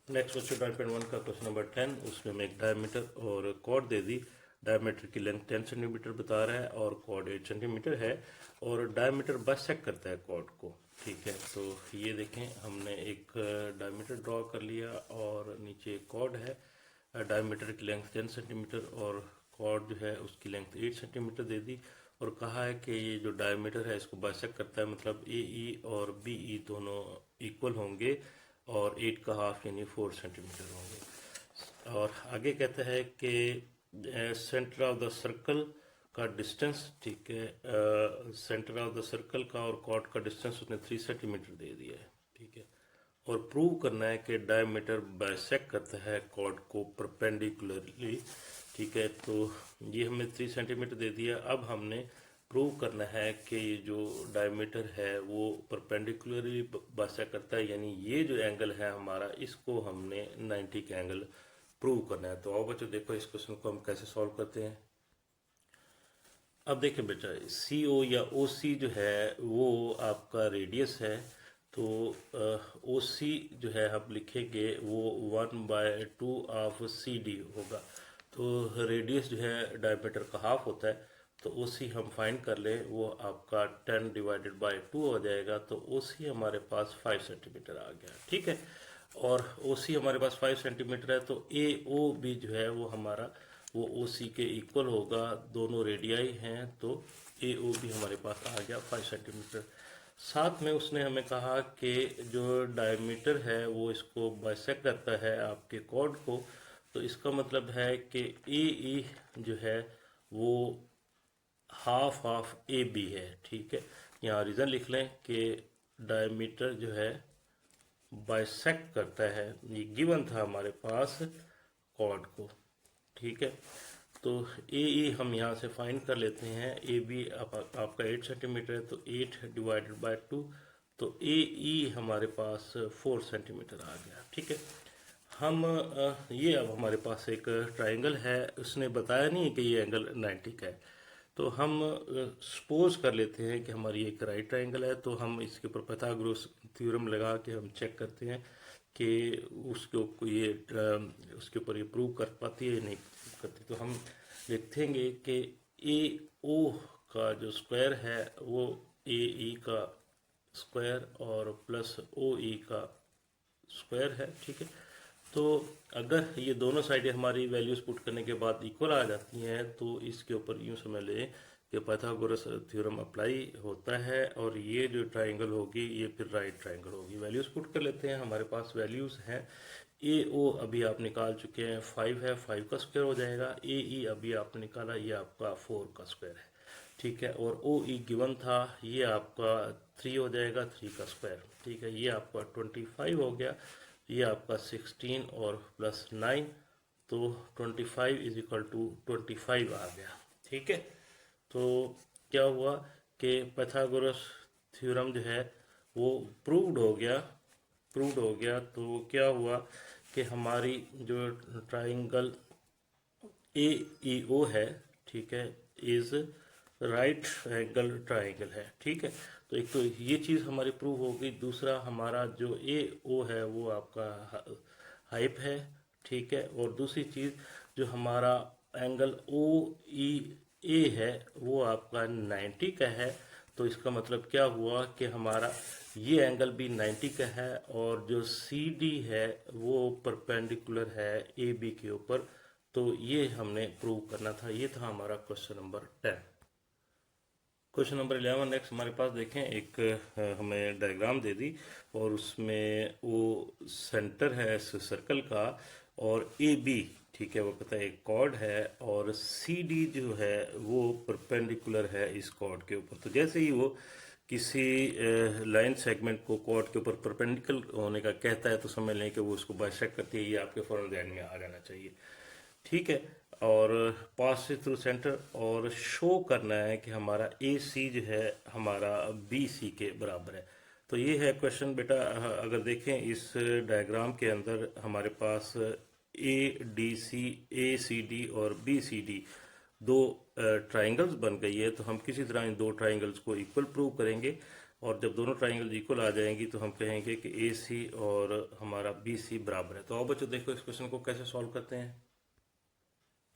Next question 9.1 का question number 10। उसमें हमें एक डायमीटर और कॉर्ड दे दी। डायमीटर की लेंथ 10 सेंटीमीटर बता रहा है और कॉर्ड 8 सेंटीमीटर है और डायमीटर बाइसेक्ट करता है कॉर्ड को। ठीक है, तो ये देखें हमने एक डायमीटर ड्रॉ कर लिया और नीचे एक कॉर्ड है। डायमीटर की लेंथ 10 सेंटीमीटर और कॉर्ड जो है उसकी लेंथ 8 सेंटीमीटर दे दी और कहा है कि ये जो डायमीटर है इसको बाइसेक्ट करता है, मतलब ए ई और बी ई दोनों इक्वल होंगे और 8 का हाफ यानी 4 सेंटीमीटर होंगे। और आगे कहता है कि सेंटर ऑफ द सर्कल का डिस्टेंस, ठीक है, सेंटर ऑफ द सर्कल का और कॉर्ड का डिस्टेंस उसने 3 सेंटीमीटर दे दिया है। ठीक है, और प्रूव करना है कि डायमीटर बाइसेक्ट करता है कॉर्ड को परपेंडिकुलरली। ठीक है, तो ये हमें 3 सेंटीमीटर दे दिया। अब हमने प्रूव करना है कि ये जो डायमीटर है वो परपेंडिकुलरली बाइसेक्ट करता है, यानी ये जो एंगल है हमारा इसको हमने 90 का एंगल प्रूव करना है। तो आओ बच्चों देखो इस क्वेश्चन को हम कैसे सॉल्व करते हैं। अब देखिए बेटा, सी ओ या ओ सी जो है वो आपका रेडियस है, तो ओ सी जो है हम लिखेंगे वो 1/2 ऑफ सी डी होगा। तो रेडियस जो है डायमीटर का हाफ होता है, तो ओ सी हम फाइंड कर लें, वो आपका 10/2 हो जाएगा। तो ओ सी हमारे पास 5 सेंटीमीटर आ गया। ठीक है, और ओ सी हमारे पास 5 सेंटीमीटर है, तो ए ओ बी जो है वो हमारा वो ओ सी के इक्वल होगा। दोनों रेडियाई हैं, तो ए ओ बी हमारे पास आ गया 5 सेंटीमीटर। साथ में उसने हमें कहा कि जो डायमीटर है वो इसको बाइसेक्ट करता है आपके कॉर्ड को, तो इसका मतलब है कि ए ई जो है वो हाफ ऑफ ए बी है। ठीक है, यहाँ रीज़न लिख लें कि डायमीटर जो है बाइसेक्ट करता है, ये गिवन था हमारे पास कॉर्ड को। ठीक है, तो ए ई हम यहाँ से फाइंड कर लेते हैं। ए बी आपका 8 सेंटीमीटर है, तो 8/2, तो ए ई हमारे पास 4 सेंटीमीटर आ गया। ठीक है, हम ये अब हमारे पास एक ट्राइंगल है, उसने बताया नहीं कि ये एंगल 90 का है, तो हम सपोज कर लेते हैं कि हमारी एक राइट ट्राइंगल है। तो हम इसके ऊपर पाइथागोरस थ्योरम लगा के हम चेक करते हैं कि उसके ऊपर ये प्रूव कर पाती है या नहीं करती। तो हम लिखेंगे कि ए ओ का जो स्क्वायर है वो ए ई का स्क्वायर और प्लस ओ ई का स्क्वायर है। ठीक है, तो अगर ये दोनों साइडें हमारी वैल्यूज पुट करने के बाद इक्वल आ जाती हैं, तो इसके ऊपर यूँ समझ लें कि पाइथागोरस थ्योरम अप्लाई होता है और ये जो ट्राइंगल होगी ये फिर राइट ट्राइंगल होगी। वैल्यूज पुट कर लेते हैं, हमारे पास वैल्यूज हैं। ए ओ अभी आप निकाल चुके हैं, 5 है, 5 का स्क्वायर हो जाएगा। ए ई अभी आपने निकाला, ये आपका 4 का स्क्वायर है। ठीक है, और ओ ई गिवन था, ये आपका 3 हो जाएगा, 3 का स्क्वायर। ठीक है, ये आपका 25 हो गया, ये आपका 16 और प्लस 9, तो 25 इज इक्वल टू 25 आ गया। ठीक है, तो क्या हुआ कि पाइथागोरस थ्योरम जो है वो प्रूव्ड हो गया। तो क्या हुआ कि हमारी जो ट्राइंगल ए ई ओ है, ठीक है, इज राइट एंगल ट्राइंगल है। ठीक है, तो एक तो ये चीज़ हमारी प्रूव हो गई। दूसरा, हमारा जो ए ओ है वो आपका हाइप है। ठीक है, और दूसरी चीज़ जो हमारा एंगल ओ ई ए है वो आपका 90 का है। तो इसका मतलब क्या हुआ कि हमारा ये एंगल भी 90 का है और जो सी डी है वो परपेंडिकुलर है ए बी के ऊपर। तो ये हमने प्रूव करना था। ये था हमारा question number 10। Question number 11 next हमारे पास देखें, एक हमें डायग्राम दे दी और उसमें वो सेंटर है इस सर्कल का और ए बी, ठीक है, वो पता है एक कॉर्ड है और सी डी जो है वो परपेंडिकुलर है इस कॉर्ड के ऊपर। तो जैसे ही वो किसी लाइन सेगमेंट को कॉर्ड के ऊपर परपेंडिकुलर होने का कहता है, तो समझ लें कि वो उसको बाइसेक्ट करती है। ये आपके फौरन ध्यान में आ जाना चाहिए। ठीक है, और पास से थ्रू सेंटर और शो करना है कि हमारा ए सी जो है हमारा बी सी के बराबर है। तो ये है क्वेश्चन बेटा। अगर देखें इस डायग्राम के अंदर हमारे पास A D C, A C D और बी सी डी दो ट्राइंगल्स बन गई है। तो हम किसी तरह इन दो ट्राइंगल्स को इक्वल प्रूव करेंगे और जब दोनों ट्राइंगल इक्वल आ जाएंगी तो हम कहेंगे कि ए सी और हमारा बी सी बराबर है। तो आओ बच्चों देखो इस क्वेश्चन को कैसे सॉल्व करते हैं।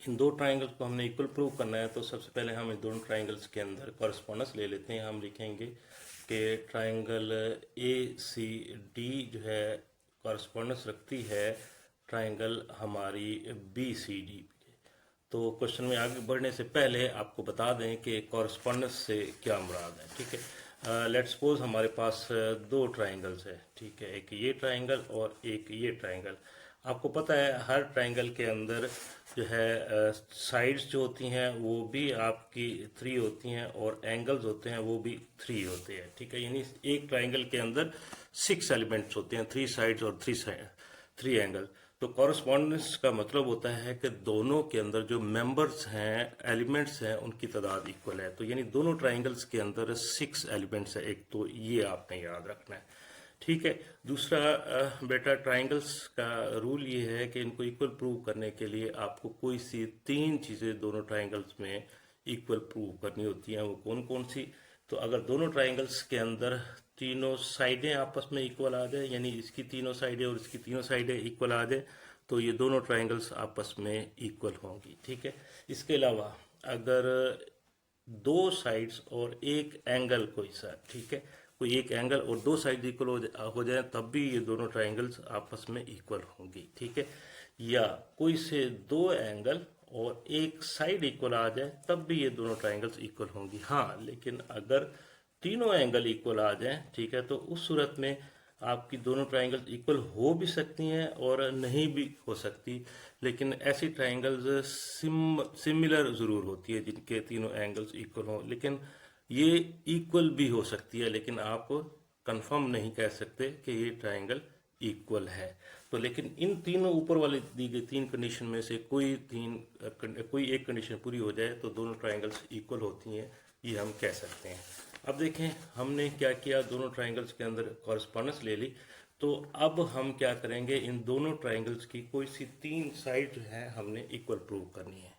इन दो ट्राइंगल्स को हमने इक्वल प्रूव करना है, तो सबसे पहले हम इन दोनों ट्राइंगल्स के अंदर कॉरस्पॉन्डेंस ले लेते हैं। हम लिखेंगे कि ट्राइंगल ए सी डी जो है कॉरस्पॉन्डेंस रखती है ट्राइंगल हमारी बी सी डी। तो क्वेश्चन में आगे बढ़ने से पहले आपको बता दें कि कॉरस्पॉन्डेंस से क्या मुराद है। ठीक है, लेट्स सपोज हमारे पास दो ट्राइंगल्स है। ठीक है, एक ये ट्राइंगल और एक ये ट्राइंगल। आपको पता है हर ट्राइंगल के अंदर जो है साइड्स जो होती हैं वो भी आपकी 3 होती हैं और एंगल्स होते हैं वो भी 3 होते हैं। ठीक है, यानी एक ट्राइंगल के अंदर 6 एलिमेंट्स होते हैं, 3 साइड्स और 3 एंगल। तो कॉरस्पॉन्डेंस का मतलब होता है कि दोनों के अंदर जो मेंबर्स हैं, एलिमेंट्स हैं, उनकी तादाद इक्वल है। तो यानी दोनों ट्राइंगल्स के अंदर 6 एलिमेंट्स है एक, तो ये आपने याद रखना है। ठीक है, दूसरा बेटा ट्राइंगल्स का रूल ये है कि इनको इक्वल प्रूव करने के लिए आपको कोई सी 3 चीज़ें दोनों ट्राइंगल्स में इक्वल प्रूव करनी होती हैं। वो कौन कौन सी? तो अगर दोनों ट्राइंगल्स के अंदर तीनों साइडें आपस में इक्वल आ जाए, यानी इसकी तीनों साइडें और इसकी तीनों साइडें इक्वल आ जाए, तो ये दोनों ट्राइंगल्स आपस में इक्वल होंगी। ठीक है, इसके अलावा अगर 2 साइड्स और एक एंगल कोई सा, ठीक है, कोई एक एंगल और 2 साइड इक्वल हो जाए तब भी ये दोनों ट्राइंगल्स आपस में इक्वल होंगी। ठीक है, या कोई से 2 एंगल और एक साइड इक्वल आ जाए तब भी ये दोनों ट्राइंगल्स इक्वल होंगी। हाँ, लेकिन अगर तीनों एंगल इक्वल आ जाएं, ठीक है, तो उस सूरत में आपकी दोनों ट्राइंगल्स इक्वल हो भी सकती हैं और नहीं भी हो सकती। लेकिन ऐसी ट्राइंगल्स सिमिलर ज़रूर होती है जिनके तीनों एंगल्स इक्वल हों, लेकिन ये इक्वल भी हो सकती है, लेकिन आप कंफर्म नहीं कह सकते कि ये ट्राइंगल इक्वल है। तो लेकिन इन तीनों ऊपर वाली दी गई 3 कंडीशन में से कोई एक कंडीशन पूरी हो जाए तो दोनों ट्राइंगल्स इक्वल होती हैं, ये हम कह सकते हैं। अब देखें हमने क्या किया, दोनों ट्राइंगल्स के अंदर कॉरस्पॉन्डेंस ले ली। तो अब हम क्या करेंगे, इन दोनों ट्राइंगल्स की कोई सी 3 साइड जो है हमने इक्वल प्रूव करनी है।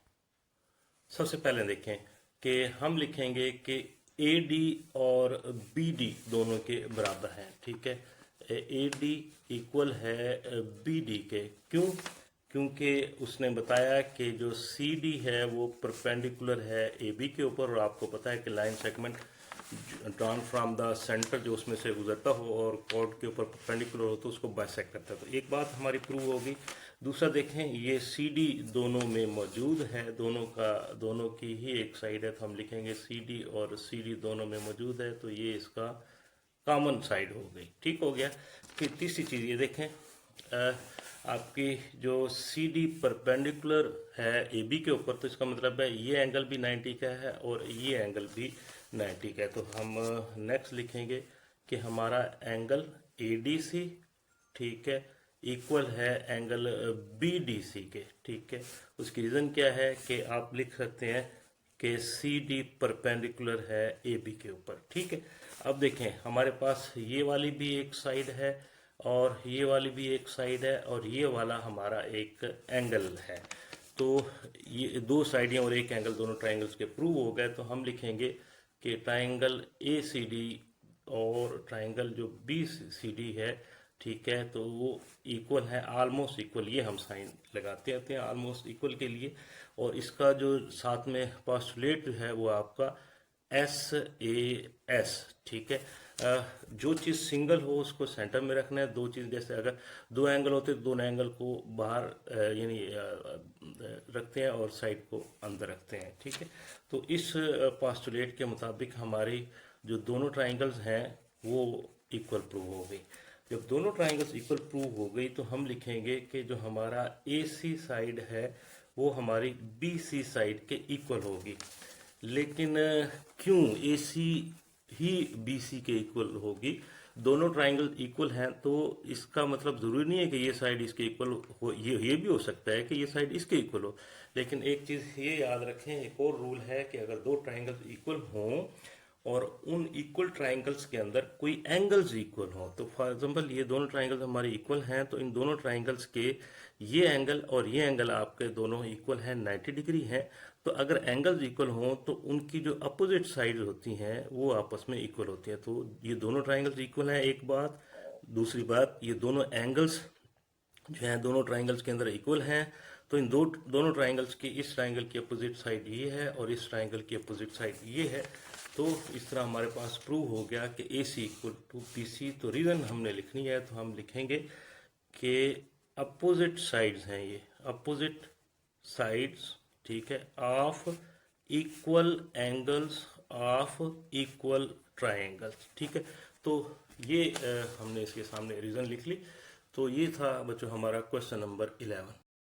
सबसे पहले देखें कि हम लिखेंगे कि ए डी और बी डी दोनों के बराबर हैं। ठीक है, ए डी इक्वल है बी डी के। क्यों? क्योंकि उसने बताया कि जो सी डी है वो परपेंडिकुलर है ए बी के ऊपर, और आपको पता है कि line segment drawn from the centre जो उसमें से गुजरता हो और कॉर्ड के ऊपर परपेंडिकुलर हो तो उसको बाइसेक्ट करता है। तो एक बात हमारी प्रूव होगी। दूसरा देखें, ये सी डी दोनों में मौजूद है, दोनों की ही एक साइड है, तो हम लिखेंगे सी डी और सी डी दोनों में मौजूद है, तो ये इसका कॉमन साइड हो गई। ठीक हो गया। फिर तीसरी चीज़ ये देखें, आपकी जो सी डी परपेंडिकुलर है ए बी के ऊपर, तो इसका मतलब है ये एंगल भी 90 का है और ये एंगल भी 90 का है। तो हम नेक्स्ट लिखेंगे कि हमारा एंगल ए डी सी, ठीक है, इक्वल है एंगल बी डी सी के। ठीक है, उसकी रीज़न क्या है कि आप लिख सकते हैं कि सी डी परपेंडिकुलर है ए बी के ऊपर। ठीक है, अब देखें हमारे पास ये वाली भी एक साइड है और ये वाली भी एक साइड है और ये वाला हमारा एक एंगल है। तो ये 2 साइडें और एक एंगल दोनों ट्राइंगल्स के प्रूव हो गए। तो हम लिखेंगे कि ट्राइंगल ए सी डी और ट्राइंगल जो बी सी डी है, ठीक है, तो वो इक्वल है, ऑलमोस्ट इक्वल। ये हम साइन लगाते रहते हैं ऑलमोस्ट इक्वल के लिए। और इसका जो साथ में पोस्टुलेट जो है वो आपका SAS। ठीक है, जो चीज़ सिंगल हो उसको सेंटर में रखना है। 2 चीज़, जैसे अगर 2 एंगल होते तो दोनों एंगल को बाहर यानी रखते हैं और साइड को अंदर रखते हैं। ठीक है, तो इस पोस्टुलेट के मुताबिक हमारी जो दोनों ट्राइंगल्स हैं वो इक्वल प्रूव हो गई। जब दोनों ट्राइंगल्स इक्वल प्रूव हो गई तो हम लिखेंगे कि जो हमारा AC साइड है वो हमारी BC साइड के इक्वल होगी। लेकिन क्यों AC ही BC के इक्वल होगी? दोनों ट्राइंगल इक्वल हैं तो इसका मतलब ज़रूरी नहीं है कि ये साइड इसके इक्वल हो, ये भी हो सकता है कि ये साइड इसके इक्वल हो। लेकिन एक चीज़ ये याद रखें, एक और रूल है कि अगर 2 ट्राइंगल्स इक्वल हों और उन इक्वल ट्राइंगल्स के अंदर कोई एंगल्स इक्वल हो। तो फॉर एग्जांपल ये दोनों ट्राइंगल्स हमारे इक्वल हैं, तो इन दोनों ट्राइंगल्स के ये एंगल और ये एंगल आपके दोनों इक्वल हैं, 90 डिग्री हैं। तो अगर एंगल्स इक्वल हों तो उनकी जो अपोजिट साइड्स होती हैं वो आपस में इक्वल होती हैं। तो ये दोनों ट्राइंगल्स इक्वल हैं, एक बात। दूसरी बात, ये दोनों एंगल्स जो हैं दोनों ट्राइंगल्स के अंदर इक्वल हैं। तो इन दोनों ट्राइंगल्स की, इस ट्राइंगल की अपोजिट साइड ये है और इस ट्राइंगल की अपोजिट साइड ये है। तो इस तरह हमारे पास प्रूव हो गया कि AC इक्वल टू BC। तो रीज़न हमने लिखनी है तो हम लिखेंगे कि अपोजिट साइड्स हैं, ये अपोजिट साइड्स, ठीक है, of equal angles of equal triangles, ठीक है। तो ये हमने इसके सामने रीज़न लिख ली। तो ये था बच्चों हमारा क्वेश्चन नंबर 11।